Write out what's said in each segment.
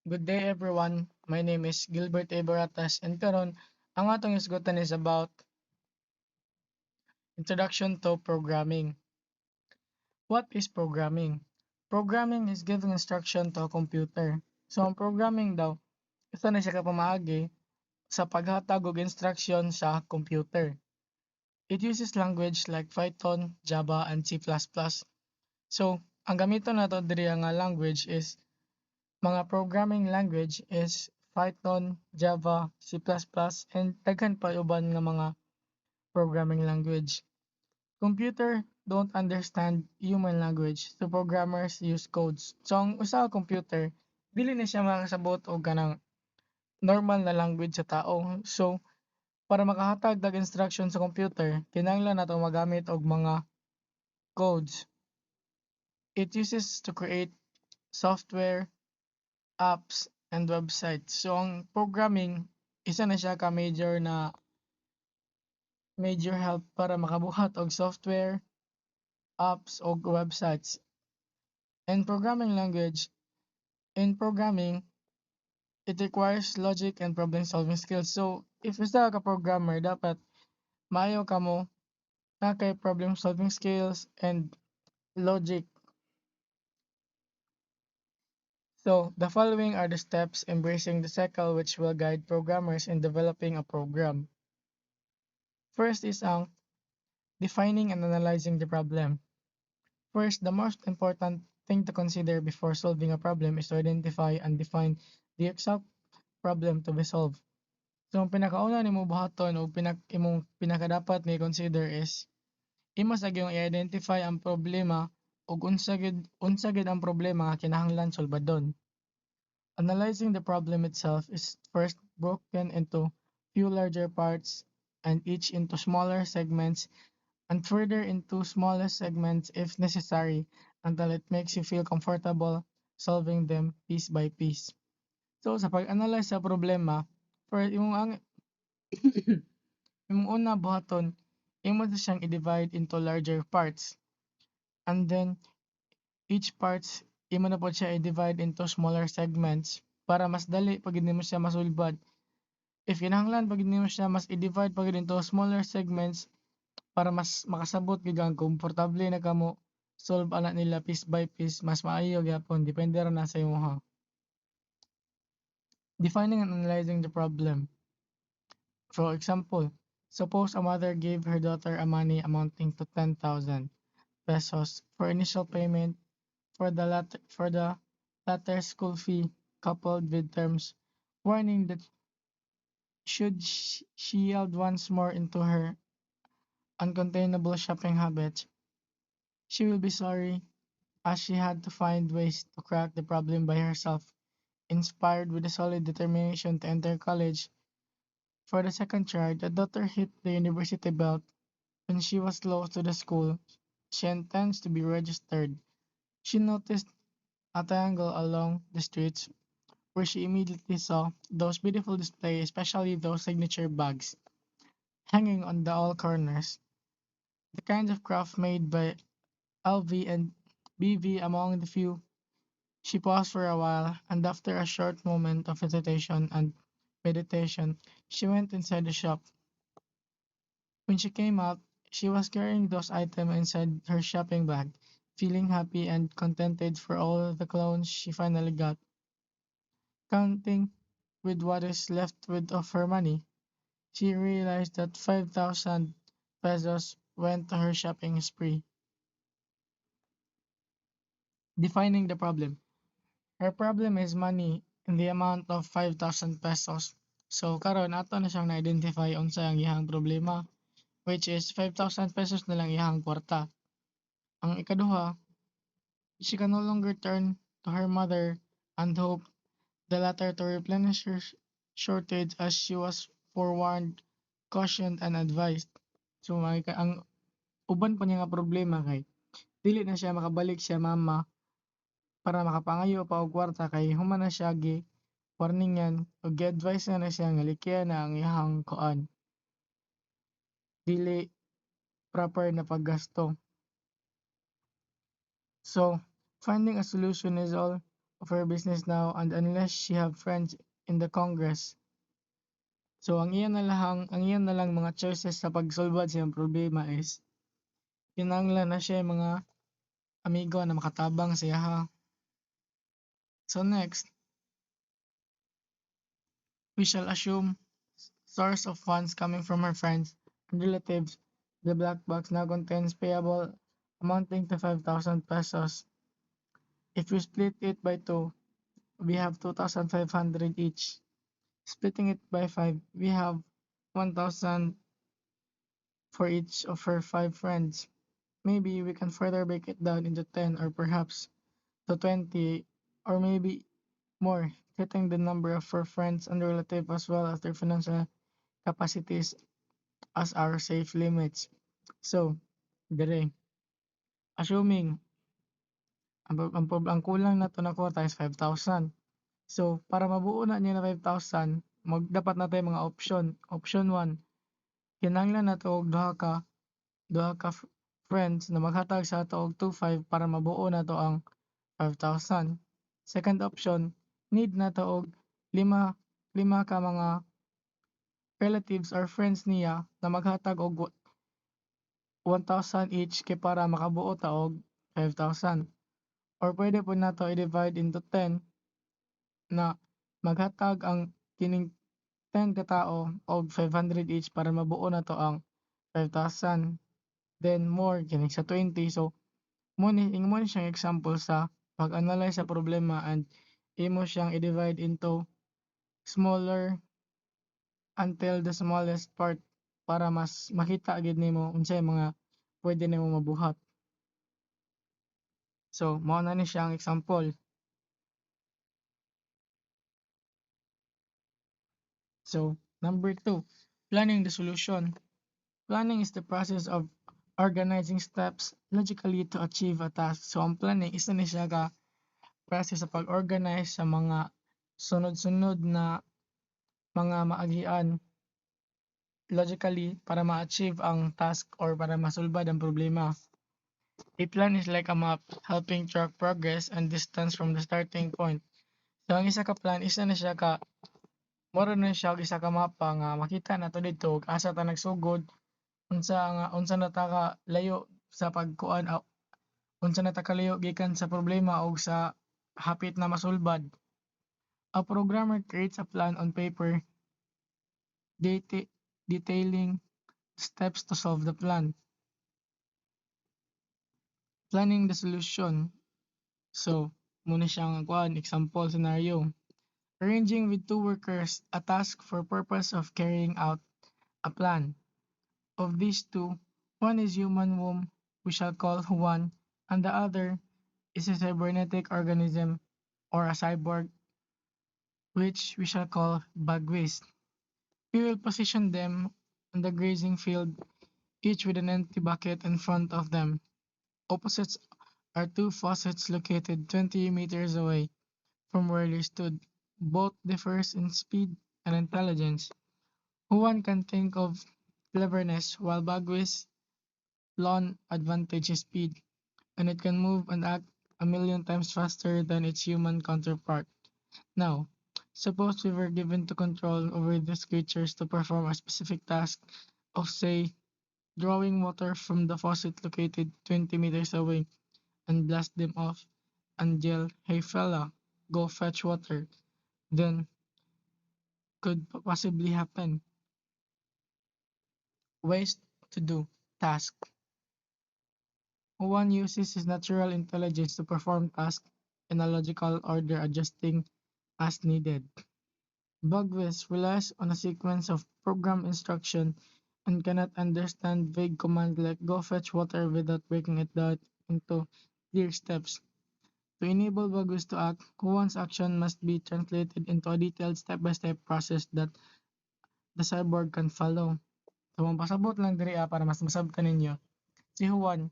Good day everyone. My name is Gilbert A. Baratas and karon ang atong isgutan is about introduction to programming. What is programming? Programming is giving instruction to a computer. So ang programming daw, isa na siya kapamaagi sa paghatag og instruction sa computer. It uses language like Python, Java, and C++. So ang gamiton nato diri nga language is mga programming language is Python, Java, C++, and daghan pa uban nga mga programming language. Computer don't understand human language, so programmers use codes. So ang usa ka computer, dili na siya makasabot og kanang normal na language sa tao. So para makahatag dag instruction sa computer, kinahanglan nato magamit og mga codes. It uses to create software, apps, and websites. So ang programming isa na siya ka major help para makabuhat og software, apps o websites. And programming language, in programming, it requires logic and problem solving skills. So if isa ka programmer, dapat maayo ka mo na kay problem solving skills and logic. So the following are the steps embracing the cycle which will guide programmers in developing a program. First is ang defining and analyzing the problem. First, the most important thing to consider before solving a problem is to identify and define the exact problem to be solved. So ang pinakauna nimo buhaton o imong pinakadapat ni consider is imo sa gyung i-identify ang problema ug unsa gid ang problema nga kinahanglan solbadon. Analyzing the problem itself is first broken into few larger parts and each into smaller segments and further into smaller segments if necessary until it makes you feel comfortable solving them piece by piece. So sa pag-analyze sa problema, first imong una buhaton, imo na siyang i-divide into larger parts. And then each parts imo na pod siya i-divide into smaller segments para mas dali pag nimo siya masulbad. If kinahanglan pag nimo siya mas i-divide pag into smaller segments para mas makasabot gyud kang komportable na kamo solve ana nila piece by piece mas maayo gyapon depende ra na sa imong defining and analyzing the problem. For example, suppose a mother gave her daughter a money amounting to 10,000 pesos for initial payment for the latter's school fee coupled with terms warning that should she yield once more into her uncontainable shopping habits, she will be sorry as she had to find ways to crack the problem by herself. Inspired with a solid determination to enter college, for the second child, the daughter hit the university belt when she was close to the school she intends to be registered. She noticed a triangle along the streets where she immediately saw those beautiful displays, especially those signature bags, hanging on the all corners. The kinds of craft made by LV and BV among the few. She paused for a while, and after a short moment of hesitation and meditation, she went inside the shop. When she came out, she was carrying those items inside her shopping bag, feeling happy and contented for all the clothes she finally got. Counting with what is left with of her money, she realized that 5,000 pesos went to her shopping spree. Defining the problem. Her problem is money in the amount of 5,000 pesos. So karon ato na siyang na-identify unsa ang iyang problema, which is 5,000 pesos na lang iyang kwarta. Ang ikaduha, she can no longer turn to her mother and hope the latter to replenish her shortage as she was forewarned, cautioned, and advised. So ang uban pa niya nga problema kay dili na siya makabalik siya mama para makapangayo pa og kwarta kay human na siya gi warningan ug gi-advise na siya nga likya na ang iyang kuan dili proper na paggasto. So finding a solution is all of her business now and unless she have friends in the Congress. So ang iyan na lang mga choices sa pagsulbad sa iyang problema is kinahanglan na siya mga amigo na makatabang siya ha. So next, we shall assume source of funds coming from her friends and relatives. The black box now contains payable amounting to 5,000 pesos. If we split it by 2, we have 2,500 each. Splitting it by 5, we have 1,000 for each of her 5 friends. Maybe we can further break it down into 10 or perhaps to 20 or maybe more, setting the number of her friends and relatives as well as their financial capacities as our safe limits. So, dire, assuming ang kulang na to na quota is 5,000. So, para mabuo na niya na 5,000, dapat na tayo mga option. Option 1, kinahanglan na to og duha ka friends na maghatag sa ato og 2,500 para mabuo na to ang 5,000. Second option, need na to og lima ka mga relatives or friends niya na maghatag og 1,000 each kay para makabuo ta og 5,000. Or pwede po nato i-divide into 10 na maghatag ang kining 10 ka tao og 500 each para mabuo na to ang 5,000. Then more kining sa 20. So imo ni siyang example sa pag-analyze sa problema and imo siyang i-divide into smaller until the smallest part para mas makita gid nimo unsay mga pwede nimo mabuhat. So mao na ni siyang example. So number 2, planning the solution. Planning is the process of organizing steps logically to achieve a task. So ang planning isa ni siya ka process sa pag-organize sa mga sunod-sunod na mga maagian logically para ma-achieve ang task or para masulbad ang problema. A plan is like a map helping track progress and distance from the starting point. So ang isa ka plan isa na siya ka moro na siya og isa ka mapa nga makita nato didto ug asa ta nagsugod, unsa na ta ka layo sa pagkuan unsa na ta kalayo gikan sa problema o sa hapit na masulbad. A programmer creates a plan on paper detailing steps to solve the plan. Planning the solution. So, muna siyang kuan example scenario. Arranging with 2 workers a task for purpose of carrying out a plan. Of these 2, one is human womb, we shall call Juan, and the other is a cybernetic organism or a cyborg, which we shall call Bagwis. We will position them on the grazing field, each with an empty bucket in front of them. Opposites are 2 faucets located 20 meters away from where they stood. Both differs in speed and intelligence. Juan can think of cleverness, while Bagwis' lawn advantage is speed, and it can move and act a million times faster than its human counterpart. Now, suppose we were given to control over these creatures to perform a specific task of, say, drawing water from the faucet located 20 meters away and blast them off and yell, "Hey fella, go fetch water." Then, could possibly happen. Ways to do task. One uses his natural intelligence to perform tasks in a logical order, adjusting as needed. Bugwis relies on a sequence of program instruction and cannot understand vague commands like go fetch water without breaking it down into clear steps. To enable Bugwis to act, Juan's action must be translated into a detailed step-by-step process that the cyborg can follow. So, mampasabot lang diri para mas masabtan ninyo. Si Juan,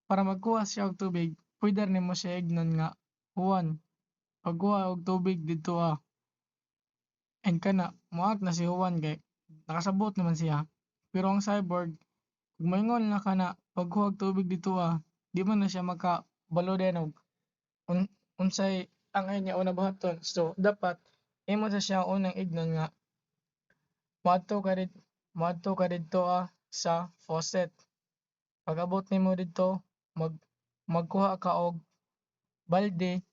para magkuha siya og tubig, pwede nimo siya ignon nga, Juan, pagkuha og tubig dito And kana, moact na si Juan kay nakasabot naman siya. Pero ang cyborg, kung moingon na kana, pagkuha og tubig dito di man na siya makabalo din og unsay ang inya una buhaton. So dapat imo sa siya unang ignon nga moadto ka did moadto ka didto sa faucet. Pag abot nimo didto mag magkuha ka og balde,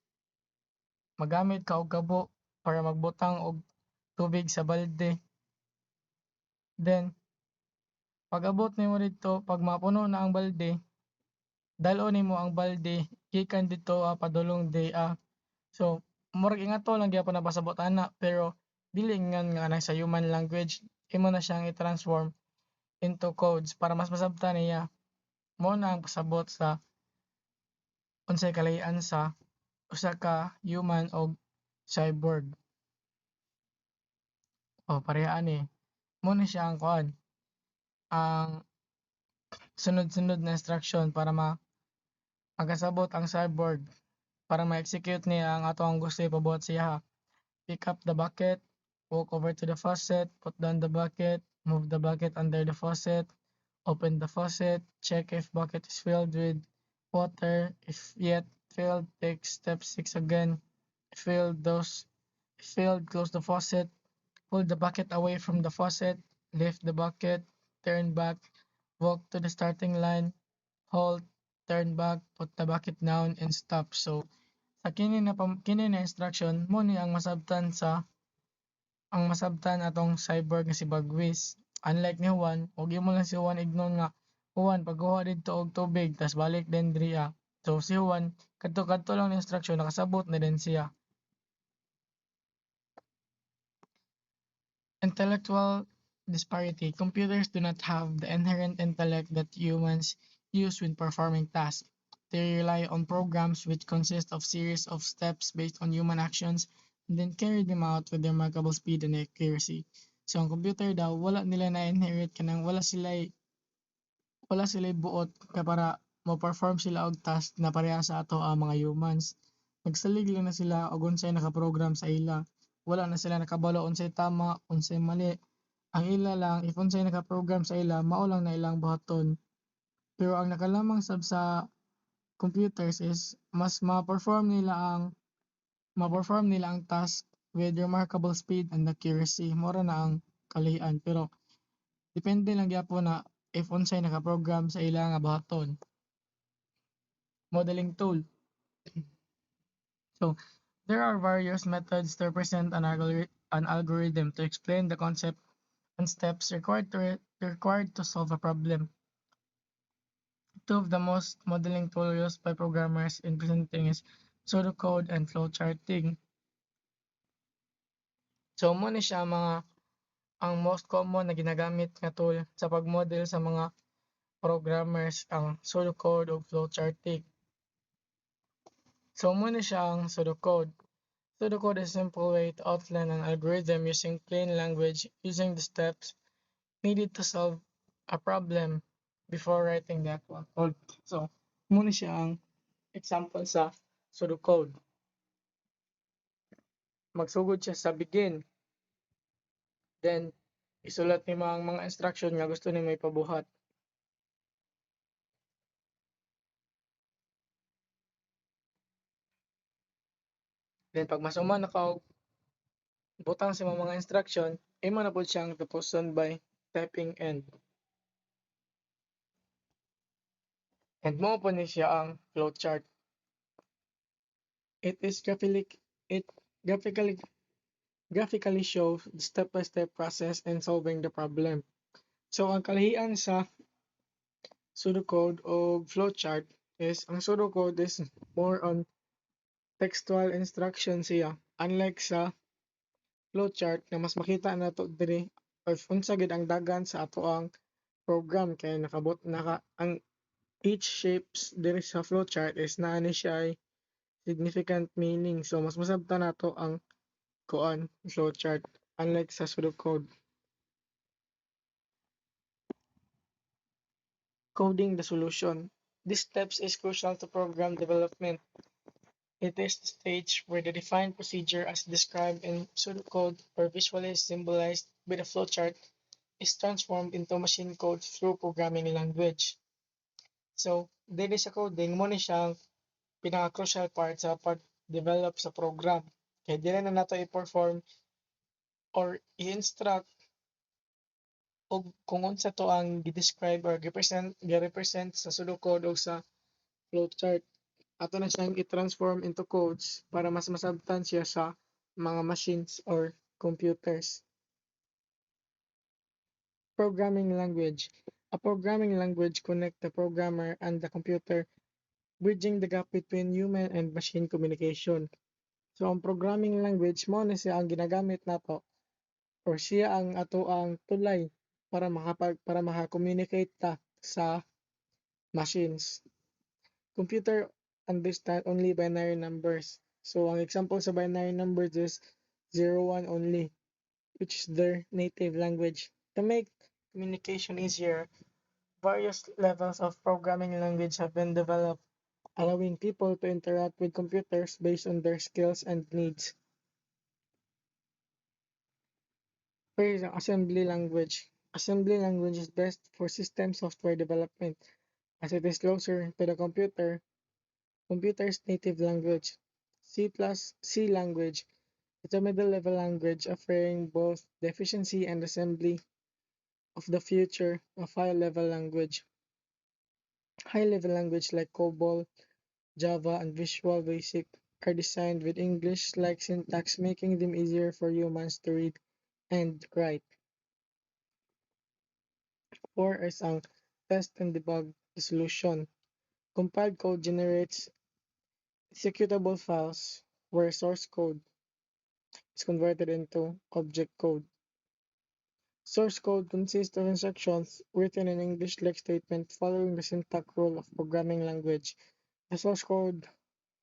magamit ka og kabo para magbutang og tubig sa balde. Then pag abot nimo didto, pag mapuno na ang balde, dal-on nimo ang balde gikan didto padulong day. So murag ingato lang gyapon na pasabot ana pero dili ingon nga anay sa human language, imo na siyang i-transform into codes para mas masabtan niya. Mao na ang pasabot sa unsay kalahi-an sa usa ka human og cyborg. O pareha ani. Mo na siya ang kuan, ang sunod-sunod na instruction para makasabot ang cyborg para ma-execute niya ang atong gusto ipabuhat siya. Pick up the bucket, walk over to the faucet, put down the bucket, move the bucket under the faucet, open the faucet, check if bucket is filled with water. If yet filled, take step 6 again. If filled, close the faucet, pull the bucket away from the faucet, lift the bucket, turn back, walk to the starting line, hold, turn back, put the bucket down, and stop. So, sa kini na instruction mo ni ang masabtan atong cyborg nga si Bagwis. Unlike ni Juan, ug imo lang si Juan ignon nga Juan pagkuha didto og tubig tas balik din diri. So si Juan kadto-kadto lang ni instruction nakasabot na din siya. Intellectual disparity. Computers do not have the inherent intellect that humans use when performing tasks. They rely on programs which consist of series of steps based on human actions and then carry them out with remarkable speed and accuracy. So ang computer daw wala nila na-inherit kanang wala sila buot kay para mo-perform sila og task na pareha sa ato ang mga humans. Nagsalig lang na sila og unsay naka-program sa ila. Wala na sila nakabalo unsay tama, unsay mali. Ang ila lang if unsay naka-program sa ila, mao lang na ilang buhaton. Pero ang nakalamang sab sa computers is mas ma-perform nila ang task with remarkable speed and accuracy. Mora na ang kalian pero depende lang gyapon na if unsay naka-program sa ila nga buhaton. Modeling tool. So there are various methods to represent an algorithm to explain the concept and steps required to solve a problem. Two of the most modeling tools used by programmers in presenting is pseudocode and flowcharting. So mo ni siya ang most common na ginagamit nga tool sa pagmodel sa mga programmers ang pseudocode o flowcharting. So mo ni siya ang pseudocode. Pseudocode is a simple way to outline an algorithm using plain language using the steps needed to solve a problem before writing the actual code. So mo ni siya ang example sa pseudocode. Magsugod siya sa begin. Then, isulat ni mga instruction nga gusto ni may pabuhat. Then, pag masuman na ka butang sa mga instruction, imo na po siyang tapuson by typing end. And mo po ni siya ang flowchart. It graphically graphically shows the step-by-step process in solving the problem. So, ang kalahian sa pseudocode o flowchart is ang pseudocode is more on textual instruction siya. Unlike sa flowchart na mas makita nato diri or unsa gid ang dagan sa ato ang program kay ang each shapes diri sa flowchart is naa ni siya ay significant meaning. So mas masabtan nato ang flowchart unlike sa pseudocode. Coding the solution. This steps is crucial to program development. It is the stage where the defined procedure as described in pseudocode or visually symbolized by the flowchart is transformed into machine code through programming language. So, dili sa coding mo ni siyang pinaka-crucial part sa develop sa program. Kaya dili na nato i-perform or i-instruct og kung unsa to ang gi-describe or gi-represent sa pseudocode o sa flowchart. Ato na siyang i-transform into codes para mas masabtan siya sa mga machines or computers. Programming language. A programming language connects the programmer and the computer, bridging the gap between human and machine communication. So ang programming language mo na siya ang ginagamit nato or siya ang ato ang tulay para maka-communicate ta sa machines. Computer understand only binary numbers. So ang example sa binary numbers is 0, 1 only, which is their native language. To make communication easier, various levels of programming language have been developed, allowing people to interact with computers based on their skills and needs. First, assembly language. Assembly language is best for system software development as it is closer to the computer's native language. C language is a middle level language offering both the efficiency and assembly of the future of high level language. High level language like COBOL, Java, and Visual Basic are designed with English like syntax, making them easier for humans to read and write. 4 is ang test and debug solution. Compiled code generates executable files where source code is converted into object code. Source code consists of instructions written in English-like statement following the syntax rule of programming language. The source code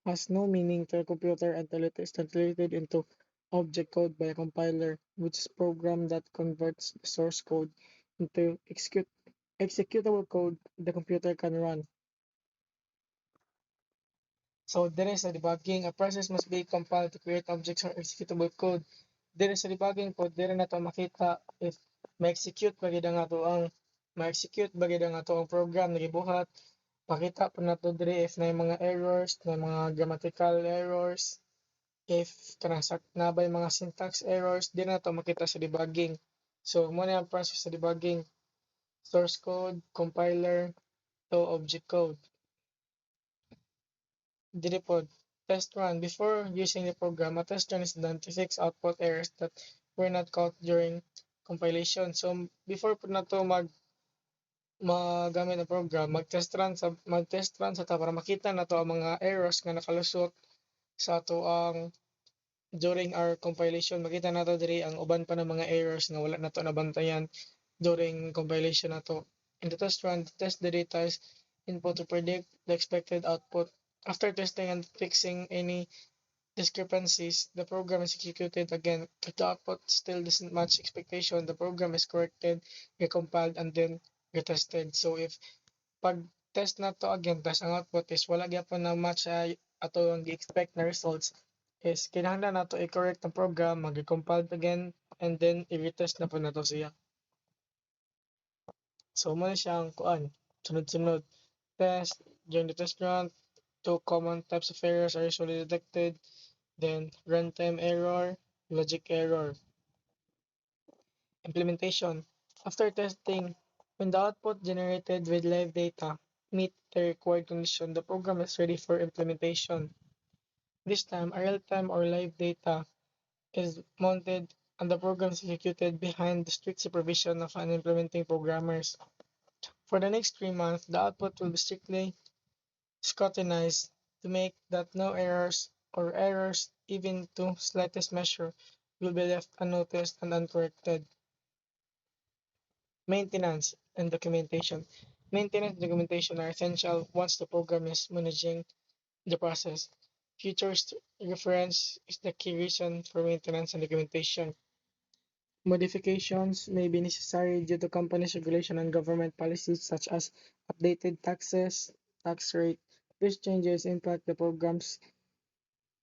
has no meaning to a computer until it is translated into object code by a compiler, which is a program that converts the source code into executable code the computer can run. So there is a debugging. A process must be compiled to create objects or executable code. There is a debugging po, dire na to makita if ma-execute ba gid ang ato ang ma-execute ba gid ang ato ang program na gibuhat. Pakita po nato dire if na mga errors, na mga grammatical errors, if kanang na ba mga syntax errors, di na to makita sa debugging. So mo na ang process sa debugging. Source code, compiler, to object code. Direpod. Test run. Before using the program, a test run is done to fix output errors that were not caught during compilation. So before po na to magamit ang program, mag-test run sa ta para makita na to ang mga errors nga nakalusot sa ato ang during our compilation. Makita na to diri ang uban pa ng mga errors nga wala na to nabantayan during compilation na to. In the test run, test the data's input to predict the expected output. After testing and fixing any discrepancies, the program is executed again. If the output still doesn't match expectation, the program is corrected, recompiled, and then retested. So if pag test na to again, tas ang output is wala gyapon na match sa ato ang gi-expect na results, is kinahanglan nato i-correct ang program, mag-compile again, and then i-retest na po nato siya. So mo na siyang kuan, sunod-sunod. Test, during the test run, two common types of errors are usually detected. Then runtime error, logic error. Implementation. After testing, when the output generated with live data meet the required condition, the program is ready for implementation. This time, a real-time or live data is mounted and the program is executed behind the strict supervision of an implementing programmers. For the next 3 months, the output will be strictly scrutinized to make that no errors or errors even to slightest measure will be left unnoticed and uncorrected. Maintenance and documentation. Maintenance and documentation are essential once the program is managing the process. Futures reference is the key reason for maintenance and documentation. Modifications may be necessary due to companies' regulation and government policies such as updated tax rate. These changes impact the programs,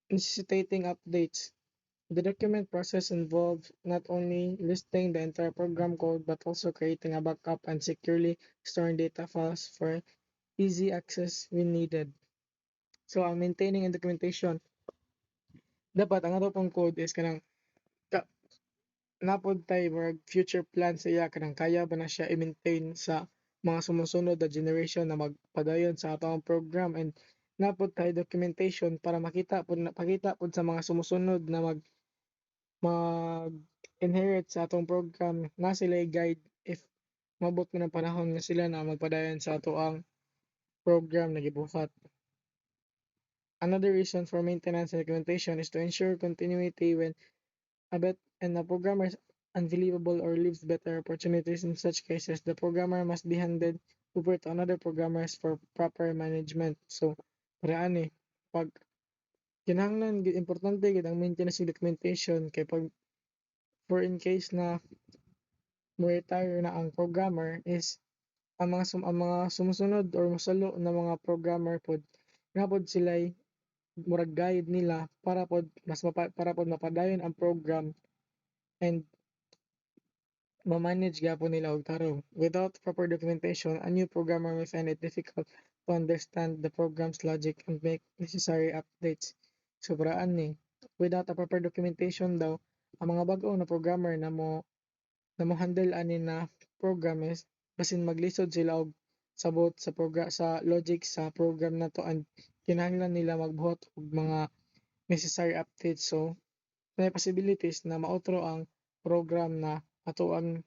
necessitating updates. The document process involves not only listing the entire program code but also creating a backup and securely storing data files for easy access when needed. So, maintaining and documentation. dapat ang ato pong code is kanang ka, napod tay murag future plan sa iya kanang kaya ba na siya i-maintain sa mga sumusunod na generation na magpadayon sa atong program, and napod tay documentation para makita pud pakita pud sa mga sumusunod na mag-inherit sa atong program na sila guide if mabot man ang panahon nga sila na magpadayon sa ato ang program na gibuhat. Another reason for maintenance and documentation is to ensure continuity when and the programmer is unbelievable or leaves better opportunities. In such cases, the programmer must be handed over to another programmers for proper management. So, para ani, pag kinahanglan importante gid ang maintenance and documentation kay pag for in case na mo-retire na ang programmer is ang mga sumusunod or mosalo na mga programmer pod napod sila murag guide nila para pod para pod mapadayon ang program and ma-manage gyapon nila og tarong. Without proper documentation, a new programmer may find it difficult to understand the program's logic and make necessary updates. Sobraan ni. Without a proper documentation daw, ang mga bag-o na programmer na mo handle ani na program is basin maglisod sila og sabot sa sa logic sa program na to, and kinahanglan nila magbuhat og mga necessary updates. So may possibilities na mautro ang program na ato ang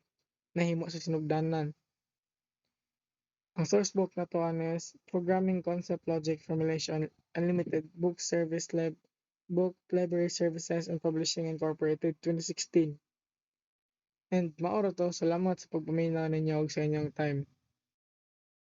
nahimo sa sinugdanan. Ang source book na to is Programming Concept Logic Formulation Unlimited Book Service Book Library Services and Publishing Incorporated 2016. And maoro to, salamat sa pagpaminaw ninyo og sa inyong time.